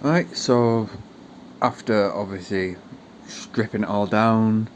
Right, so after obviously stripping it all down,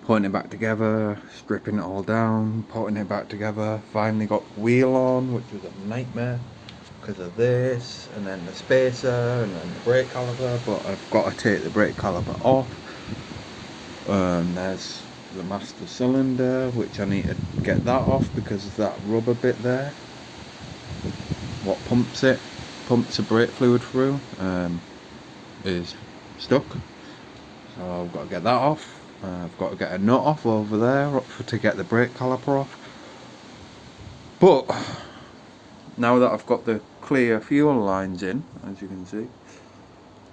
putting it back together, stripping it all down, putting it back together, finally got the wheel on, which was a nightmare because of this, and then the spacer, and then the brake caliper, but I've got to take the brake caliper off. There's the master cylinder, which I need to get that off because of that rubber bit there. What pumps the brake fluid through, is stuck. So I've got to get that off. I've got to get a nut off over there to get the brake caliper off. But now that I've got the clear fuel lines in, as you can see,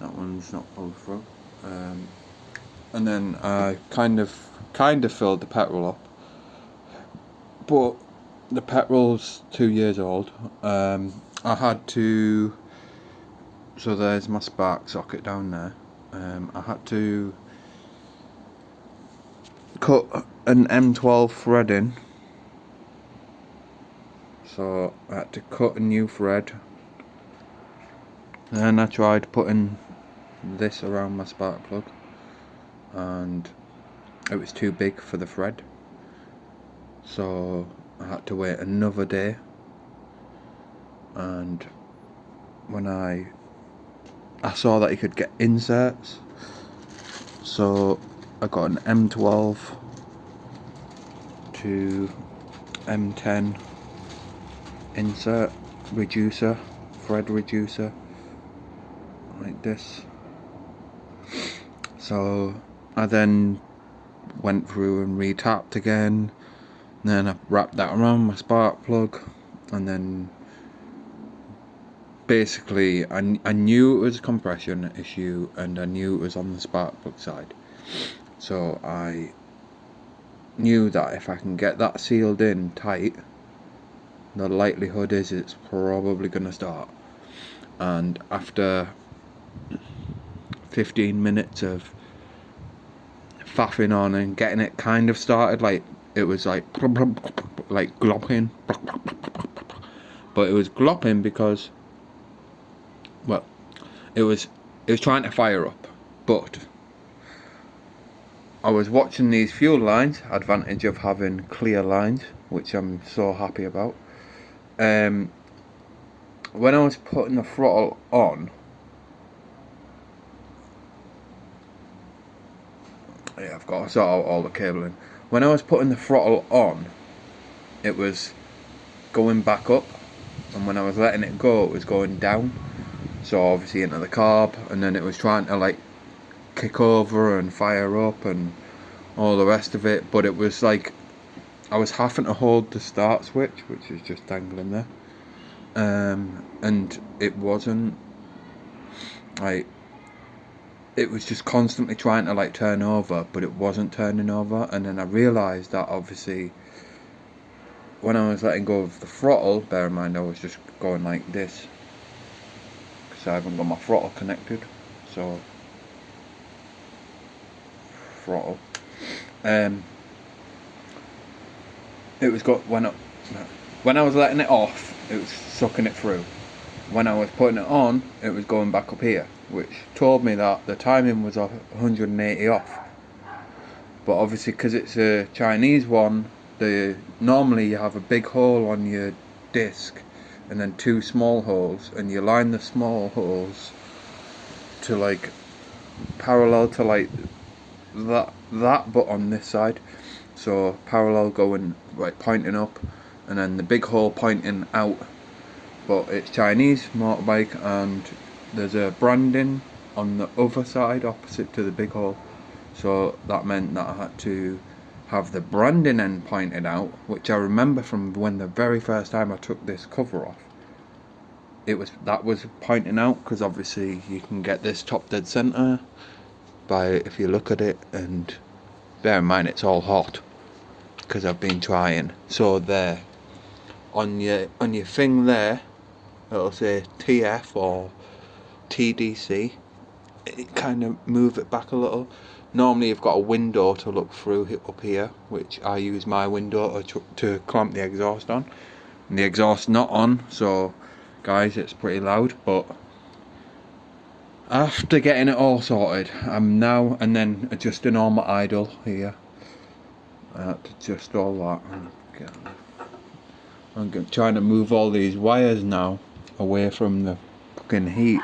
that one's not pulled through. And then I kind of filled the petrol up, but the petrol's 2 years old. I had to. So there's my spark socket down there. I had to cut an M12 thread in. So I had to cut a new thread. Then I tried putting this around my spark plug, and it was too big for the thread. So I had to wait another day. And when I saw that you could get inserts, so I got an M12 to M10 insert reducer, thread reducer, like this. So I then went through and retapped again, and then I wrapped that around my spark plug, and then basically I knew it was a compression issue, and I knew it was on the spark plug side. So I knew that if I can get that sealed in tight, the likelihood is it's probably going to start. And after 15 minutes of faffing on and getting it kind of started, like it was like glopping, but it was glopping because, well, it was trying to fire up, but I was watching these fuel lines, advantage of having clear lines, which I'm so happy about. When I was putting the throttle on, yeah, I've got to sort out all the cabling. When I was putting the throttle on, it was going back up, and when I was letting it go, it was going down. So obviously into the carb, and then it was trying to like kick over and fire up and all the rest of it. But it was like I was having to hold the start switch, which is just dangling there, and it wasn't like, it was just constantly trying to like turn over, but it wasn't turning over. And then I realised that obviously when I was letting go of the throttle, bear in mind I was just going like this because I haven't got my throttle connected. So throttle, it was got when I was letting it off, it was sucking it through. When I was putting it on, it was going back up here, which told me that the timing was 180 off. But obviously, because it's a Chinese one, normally you have a big hole on your disc and then two small holes, and you line the small holes to like parallel to like that but on this side. So parallel going like pointing up, and then the big hole pointing out. But it's Chinese motorbike, and there's a branding on the other side opposite to the big hole. So that meant that I had to have the branding end pointed out, which I remember from when the very first time I took this cover off. That was pointing out, because obviously you can get this top dead center by if you look at it, and bear in mind it's all hot because I've been trying. So there, on your thing there, it'll say TF or TDC. It kind of move it back a little. Normally you've got a window to look through up here, which I use my window to clamp the exhaust on. And the exhaust's not on, so guys, it's pretty loud, but After getting it all sorted, I'm now and then adjusting all my idle here. I had to adjust all that. I'm trying to move all these wires now away from the fucking heat,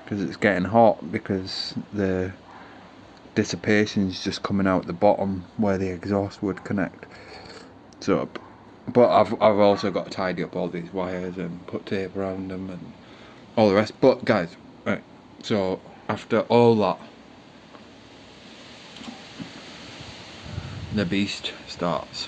because it's getting hot, because the dissipation's just coming out the bottom where the exhaust would connect. So, but I've also got to tidy up all these wires and put tape around them and all the rest. But guys, right, so after all that, the beast starts.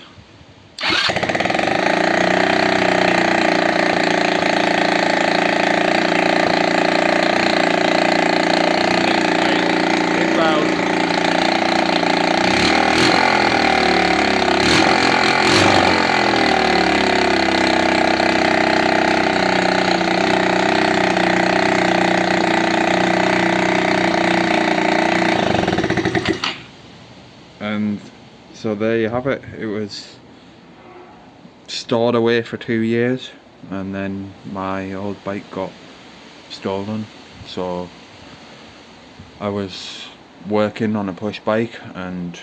And so there you have it. It was stored away for 2 years, and then my old bike got stolen. So I was working on a push bike, and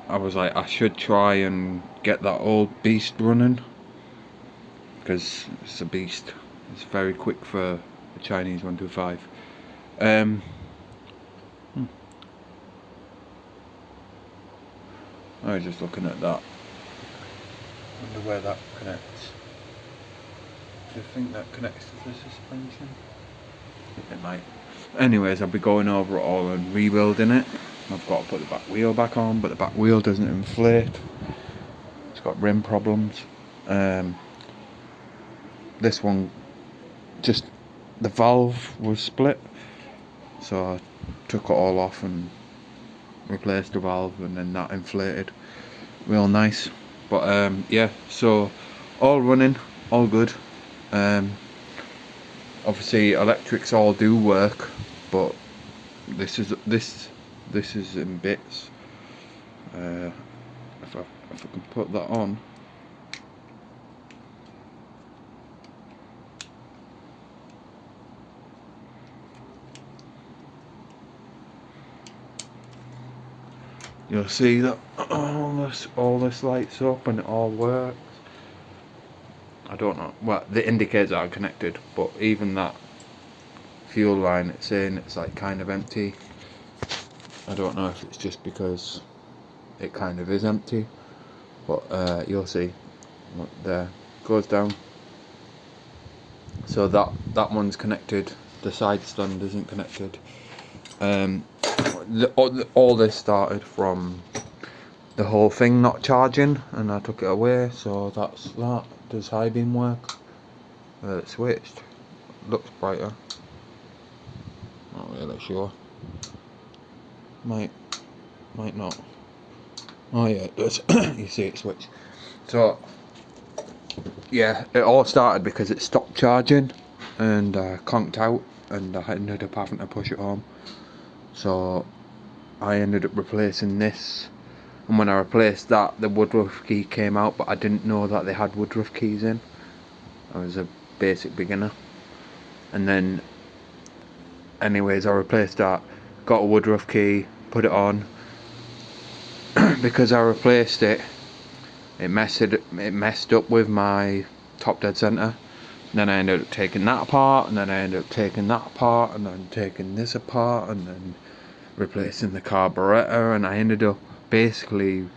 I was like, I should try and get that old beast running, because it's a beast. It's very quick for a Chinese 125. I was just looking at that. Wonder where that connects. Do you think that connects to the suspension? It might. Anyways, I'll be going over it all and rebuilding it. I've got to put the back wheel back on, but the back wheel doesn't inflate. It's got rim problems. This one, just the valve was split, so I took it all off and replaced the valve, and then that inflated real nice. But yeah, so all running, all good. Obviously electrics all do work, but this is in bits. If I can put that on, you'll see that all this lights up and it all works. I don't know, well, the indicators are connected, but even that fuel line, it's saying it's like kind of empty. I don't know if it's just because it kind of is empty, but you'll see. Look, there goes down. So that one's connected. The side stand isn't connected. All this started from the whole thing not charging, and I took it away. So that's that. Does high beam work? It switched. Looks brighter. Not really sure. Might not. Oh yeah, it does. You see it switch. So yeah, it all started because it stopped charging and conked out, and I ended up having to push it home. So I ended up replacing this, and when I replaced that, the Woodruff key came out, but I didn't know that they had Woodruff keys in. I was a basic beginner. And then anyways, I replaced that, got a Woodruff key, put it on. Because I replaced it, it messed up with my top dead center. Then I ended up taking that apart, and then I ended up taking that apart, and then taking this apart, and then replacing the carburetor, and I ended up basically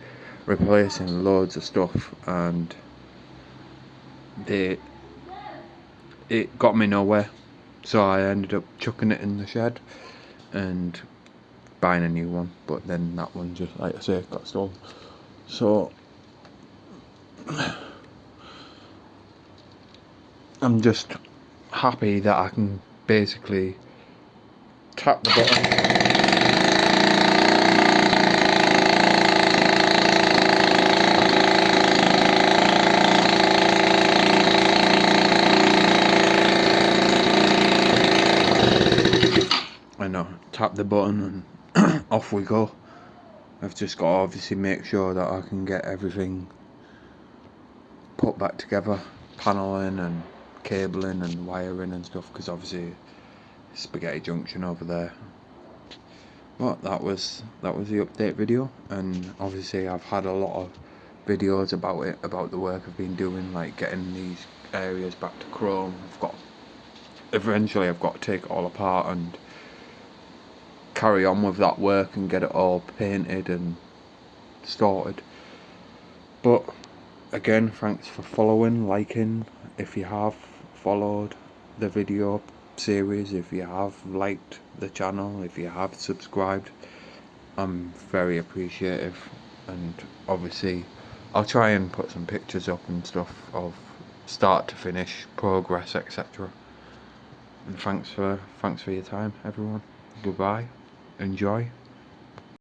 replacing loads of stuff, and it got me nowhere. So I ended up chucking it in the shed and buying a new one, but then that one just, like I say, got stolen. So I'm just happy that I can basically tap the button. I know, tap the button and off we go. I've just got to obviously make sure that I can get everything put back together, paneling and cabling and wiring and stuff, because obviously Spaghetti Junction over there. But that was the update video, and obviously I've had a lot of videos about it, about the work I've been doing, like getting these areas back to chrome. Eventually I've got to take it all apart and carry on with that work and get it all painted and sorted. But again, thanks for following, liking, if you have followed the video series, if you have liked the channel, if you have subscribed, I'm very appreciative. And obviously I'll try and put some pictures up and stuff of start to finish, progress, etc. And thanks for your time, everyone. Goodbye. Enjoy.